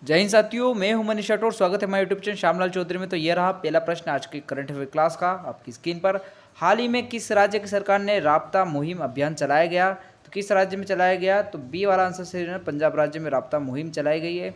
जय हिंद साथियों, मैं हूं मनीष राठौर। स्वागत है हमारे यूट्यूब चैनल श्यामलाल चौधरी में। तो ये रहा पहला प्रश्न आज की करंट अफेयर क्लास का आपकी स्क्रीन पर। हाल ही में किस राज्य की सरकार ने राब्ता मुहिम अभियान चलाया गया? तो किस राज्य में चलाया गया? तो बी वाला आंसर सही है, पंजाब राज्य में राब्ता मुहिम चलाई गई है।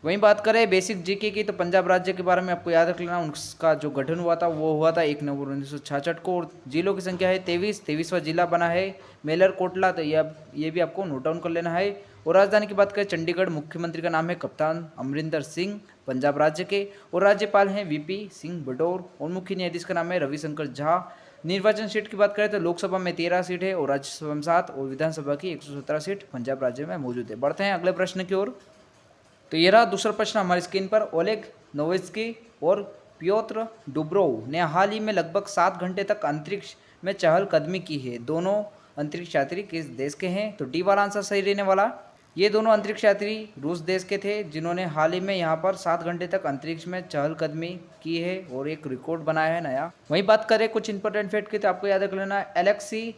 वहीं बात करें बेसिक जीके की, तो पंजाब राज्य के बारे में आपको याद रख लेना, उसका जो गठन हुआ था वो हुआ था 1 नवंबर 1966 को। और जिलों की संख्या है 23वां जिला बना है मेलर कोटला। तो ये भी आपको नोट डाउन कर लेना है। और राजधानी की बात करें चंडीगढ़, मुख्यमंत्री का नाम है कप्तान अमरिंदर सिंह पंजाब राज्य के। और राज्यपाल हैं वीपी सिंह बडौर। और मुख्य न्यायाधीश का नाम है रविशंकर झा। निर्वाचन सीट की बात करें तो लोकसभा में 13 सीट है और राज्यसभा में 7 और विधानसभा की 117 सीट पंजाब राज्य में मौजूद है। बढ़ते हैं अगले प्रश्न की ओर। तो ये रहा दूसरा प्रश्न हमारी स्क्रीन पर। ओलेग नोवित्स्की और प्योत्र डुब्रोव ने हाल ही में लगभग 7 घंटे तक अंतरिक्ष में चहलकदमी की है। दोनों अंतरिक्ष यात्री किस देश के हैं? तो डी वाला आंसर सही रहने वाला। ये दोनों अंतरिक्ष यात्री रूस देश के थे, जिन्होंने हाल ही में यहाँ पर 7 घंटे तक अंतरिक्ष में चहलकदमी की है और एक रिकॉर्ड बनाया है नया। वहीं बात करें कुछ इंपॉर्टेंट फैक्ट की, तो आपको याद रख लेना, एलेक्सी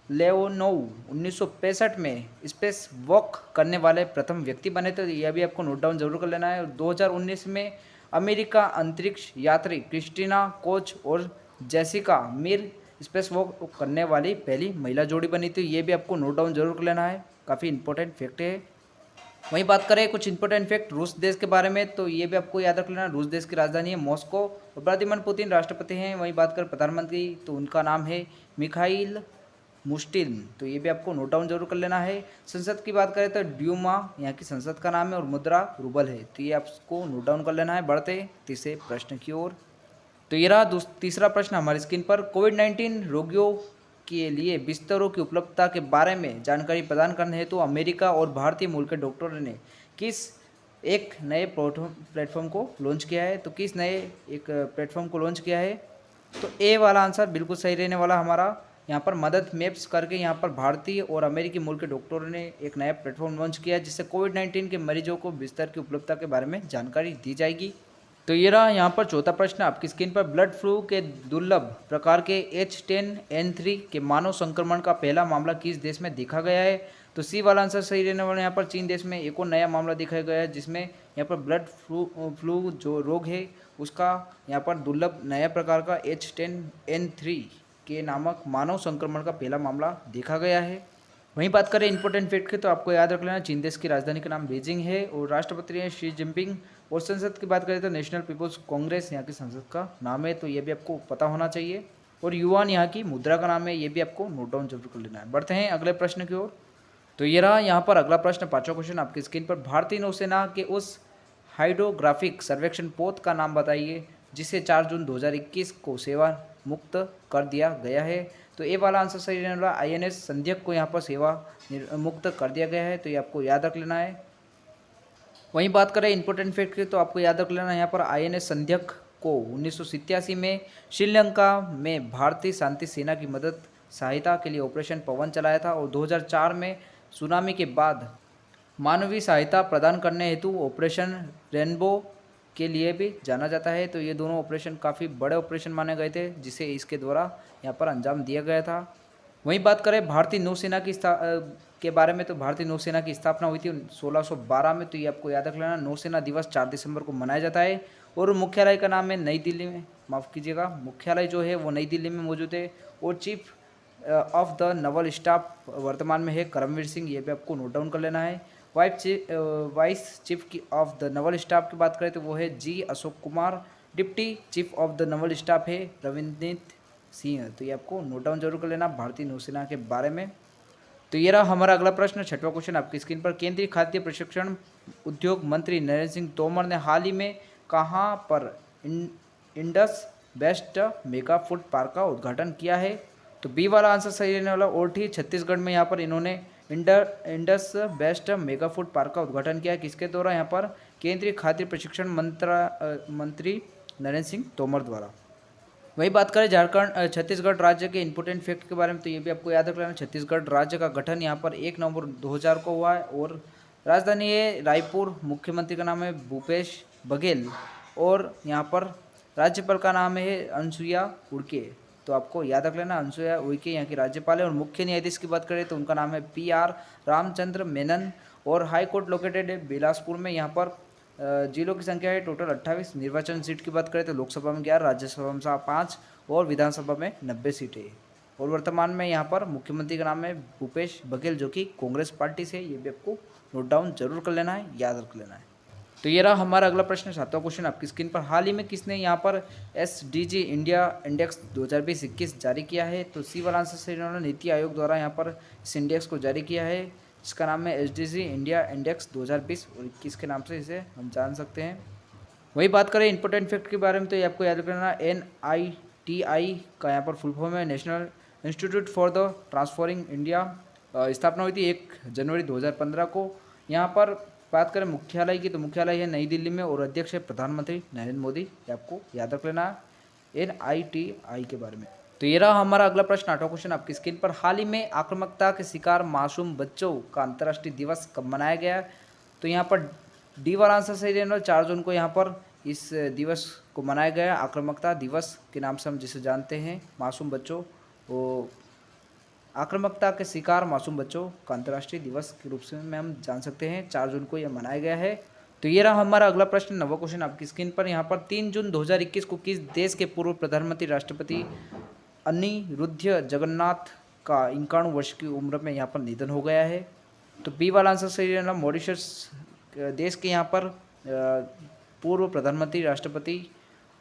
लेओनोव 1965 में स्पेस वॉक करने वाले प्रथम व्यक्ति बने थे। यह भी आपको नोट डाउन जरूर कर लेना है। 2019 में अमेरिका अंतरिक्ष यात्री क्रिस्टीना कोच और जेसिका मीर स्पेस वॉक करने वाली पहली महिला जोड़ी बनी थी। ये भी आपको नोट डाउन जरूर कर लेना है, काफ़ी इंपॉर्टेंट फैक्ट है। वहीं बात करें कुछ इंपॉर्टेंट फैक्ट रूस देश के बारे में, तो ये भी आपको याद रख लेना, रूस देश की राजधानी है मॉस्को और व्लादिमीर पुतिन राष्ट्रपति हैं। वहीं बात करें प्रधानमंत्री, तो उनका नाम है मिखाइल मुश्टिल। तो ये भी आपको नोट डाउन जरूर कर लेना है। संसद की बात करें तो ड्यूमा यहाँ की संसद का नाम है और मुद्रा रूबल है। तो ये आपको नोट डाउन कर लेना है। बढ़ते तीसरे प्रश्न की ओर। तो ये रहा तीसरा प्रश्न हमारी स्क्रीन पर। कोविड-19 रोगियों के लिए बिस्तरों की उपलब्धता के बारे में जानकारी प्रदान करने हेतु अमेरिका और भारतीय मूल के डॉक्टरों ने किस एक नए प्लेटफॉर्म को लॉन्च किया है? तो किस नए एक प्लेटफॉर्म को लॉन्च किया है? तो ए वाला आंसर बिल्कुल सही रहने वाला हमारा। यहाँ पर मदद मैप्स करके यहाँ पर भारतीय और अमेरिकी मूल के डॉक्टरों ने एक नया प्लेटफॉर्म लॉन्च किया, जिससे कोविड-19 के मरीजों को बिस्तर की उपलब्धता के बारे में जानकारी दी जाएगी। तो ये रहा यहाँ पर चौथा प्रश्न आपकी स्क्रीन पर। ब्लड फ्लू के दुर्लभ प्रकार के H10N3 के मानव संक्रमण का पहला मामला किस देश में देखा गया है? तो सी वाला आंसर सही रहने वाला। यहाँ पर चीन देश में एक और नया मामला दिखाया गया है, जिसमें यहाँ पर ब्लड फ्लू जो रोग है उसका यहाँ पर दुर्लभ नया प्रकार का H10N3 के नामक मानव संक्रमण का पहला मामला देखा गया है। वहीं बात करें इंपॉर्टेंट फैक्ट की, तो आपको याद रख लेना, चीन देश की राजधानी का नाम बीजिंग है और राष्ट्रपति हैं शी जिनपिंग। और संसद की बात करें तो नेशनल पीपल्स कांग्रेस यहाँ की संसद का नाम है। तो ये भी आपको पता होना चाहिए। और युआन यहाँ की मुद्रा का नाम है। ये भी आपको नोट डाउन जरूर कर लेना है। बढ़ते हैं अगले प्रश्न की ओर। तो ये रहा यहाँ पर अगला प्रश्न, पांचवा क्वेश्चन आपकी स्क्रीन पर। भारतीय नौसेना के उस हाइड्रोग्राफिक सर्वेक्षण पोत का नाम बताइए जिसे 4 जून 2021 को सेवा मुक्त कर दिया गया है। तो ए वाला आंसर सही रहने वाला। INS संध्यक को यहाँ पर सेवा मुक्त कर दिया गया है। तो ये आपको याद रख लेना है। वहीं बात करें इंपॉर्टेंट फैक्ट की, तो आपको याद रख लेना, यहाँ पर INS संध्यक को 1987 में श्रीलंका में भारतीय शांति सेना की मदद सहायता के लिए ऑपरेशन पवन चलाया था। और 2004 में सुनामी के बाद मानवीय सहायता प्रदान करने हेतु ऑपरेशन रेनबो के लिए भी जाना जाता है। तो ये दोनों ऑपरेशन काफ़ी बड़े ऑपरेशन माने गए थे, जिसे इसके द्वारा यहाँ पर अंजाम दिया गया था। वहीं बात करें भारतीय नौसेना की के बारे में, तो भारतीय नौसेना की स्थापना हुई थी 1612 में। तो ये आपको याद रख लेना। नौसेना दिवस 4 दिसंबर को मनाया जाता है और मुख्यालय का नाम है नई दिल्ली में, माफ़ कीजिएगा, मुख्यालय जो है वो नई दिल्ली में मौजूद है। और chief of the naval staff वर्तमान में है करमवीर सिंह। ये भी आपको नोट डाउन कर लेना है। वाइस चीफ की ऑफ द नवल स्टाफ की बात करें तो वो है जी Ashok Kumar. Deputy chief of the naval staff है रविंद्रजीत सिंह। तो ये आपको नोट डाउन जरूर कर लेना भारतीय नौसेना के बारे में। तो ये रहा हमारा अगला प्रश्न, छठवां क्वेश्चन आपकी स्क्रीन पर। केंद्रीय खाद्य प्रशिक्षण उद्योग मंत्री नरेंद्र सिंह तोमर ने हाल ही में कहाँ पर Indus best mega food park का उद्घाटन किया है? तो बी वाला आंसर सही रहने वाला। ओरठी छत्तीसगढ़ में यहाँ पर इन्होंने Indus best mega food park का उद्घाटन किया है। किसके द्वारा? यहाँ पर केंद्रीय खाद्य प्रशिक्षण मंत्री नरेंद्र सिंह तोमर द्वारा। वही बात करें झारखंड छत्तीसगढ़ राज्य के इंपॉर्टेंट फैक्ट के बारे में, तो ये भी आपको याद रख लेना। छत्तीसगढ़ राज्य का गठन यहाँ पर 1 नवंबर 2000 को हुआ है और राजधानी है रायपुर। मुख्यमंत्री का नाम है भूपेश बघेल और यहाँ पर राज्यपाल का नाम है अनुसुईया उइके। तो आपको याद रख लेना, अनुसुईया उइके यहाँ की राज्यपाल है। और मुख्य न्यायाधीश की बात करें तो उनका नाम है PR रामचंद्र मेनन। और हाई कोर्ट लोकेटेड है बिलासपुर में। यहाँ पर जिलों की संख्या है टोटल 28। निर्वाचन सीट की बात करें तो लोकसभा में 11, राज्यसभा में 5 और विधानसभा में 90 सीटें। और वर्तमान में यहाँ पर मुख्यमंत्री का नाम है भूपेश बघेल, जो कि कांग्रेस पार्टी से। ये भी आपको नोट डाउन जरूर कर लेना है, याद रख लेना है। तो ये रहा हमारा अगला प्रश्न, 7वां क्वेश्चन आपकी स्क्रीन पर। हाल ही में किसने यहाँ पर SDG इंडिया इंडेक्स 2020-21 जारी किया है? तो सी वाला आंसर सही होना। नीति आयोग द्वारा यहाँ पर इस इंडेक्स को जारी किया है, जिसका नाम है SDG इंडिया इंडेक्स 2020 और 21 के नाम से इसे हम जान सकते हैं। वही बात करें इंपॉर्टेंट फैक्ट के बारे में, तो ये आपको याद रखना, NITI का यहाँ पर फुल फॉर्म है national institute for the transforming India. स्थापना हुई थी 1 जनवरी 2015 को। यहाँ पर बात करें मुख्यालय की, तो मुख्यालय है नई दिल्ली में और अध्यक्ष है प्रधानमंत्री नरेंद्र मोदी। ये आपको याद रख लेना NITI के बारे में। तो ये रहा हमारा अगला प्रश्न, 8वां क्वेश्चन आपकी स्क्रीन पर। हाल ही में आक्रामकता के शिकार मासूम बच्चों का अंतर्राष्ट्रीय दिवस कब मनाया गया? तो यहाँ पर डी वाला आंसर सही रहना। 4 जून को यहाँ पर इस दिवस को मनाया गया। आक्रामकता दिवस के नाम से हम जिसे जानते हैं, मासूम बच्चों, वो आक्रामकता के शिकार मासूम बच्चों का अंतर्राष्ट्रीय दिवस के रूप में हम जान सकते हैं। 4 जून को यह मनाया गया है। तो ये रहा हमारा अगला प्रश्न, 9वां क्वेश्चन आपकी स्क्रीन पर। यहाँ पर 3 जून 2021 को किस देश के पूर्व प्रधानमंत्री राष्ट्रपति अनिरुद्ध जगन्नाथ का 51 वर्ष की उम्र में यहाँ पर निधन हो गया है? तो बी वाला आंसर सही रहना। मॉरिशस देश के यहाँ पर पूर्व प्रधानमंत्री राष्ट्रपति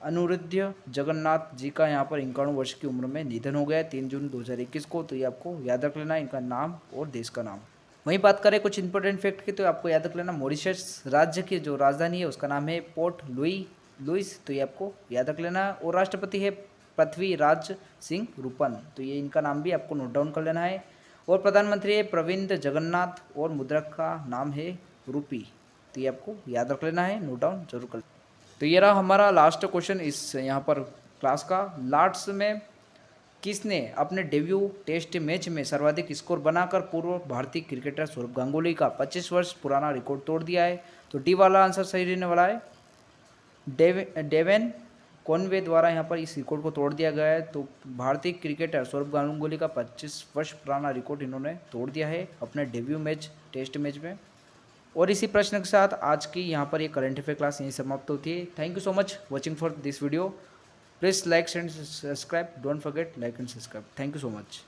अनिरुद्ध जगन्नाथ जी का यहाँ पर 51 वर्ष की उम्र में निधन हो गया है 3 जून 2021 को। तो ये आपको याद रख लेना, इनका नाम और देश का नाम। वहीं बात करें कुछ इंपॉर्टेंट फैक्ट की, तो आपको याद रख लेना, मॉरिशस राज्य की जो राजधानी है उसका नाम है पोर्ट लुइस। तो ये आपको याद रख लेना। और राष्ट्रपति है पृथ्वीराज सिंह रूपन। तो ये इनका नाम भी आपको नोट डाउन कर लेना है। और प्रधानमंत्री है प्रविंद जगन्नाथ और मुद्रा का नाम है रूपी। तो ये आपको याद रख लेना है, नोट डाउन जरूर कर। तो ये रहा हमारा लास्ट क्वेश्चन इस यहाँ पर क्लास का। लॉर्ड्स में किसने अपने डेब्यू टेस्ट मैच में सर्वाधिक स्कोर बनाकर पूर्व भारतीय क्रिकेटर सौरभ गांगुली का 25 वर्ष पुराना रिकॉर्ड तोड़ दिया है? तो डी वाला आंसर सही रहने वाला है। डेवन कॉनवे द्वारा यहाँ पर इस रिकॉर्ड को तोड़ दिया गया है। तो भारतीय क्रिकेटर सौरभ गांगुली का 25 वर्ष पुराना रिकॉर्ड इन्होंने तोड़ दिया है अपने डेब्यू मैच टेस्ट मैच में। और इसी प्रश्न के साथ आज की यहाँ पर ये करंट अफेयर क्लास यहीं समाप्त होती है। Thank you so much watching for this video. Please like and subscribe, don't forget like and subscribe. Thank you so much.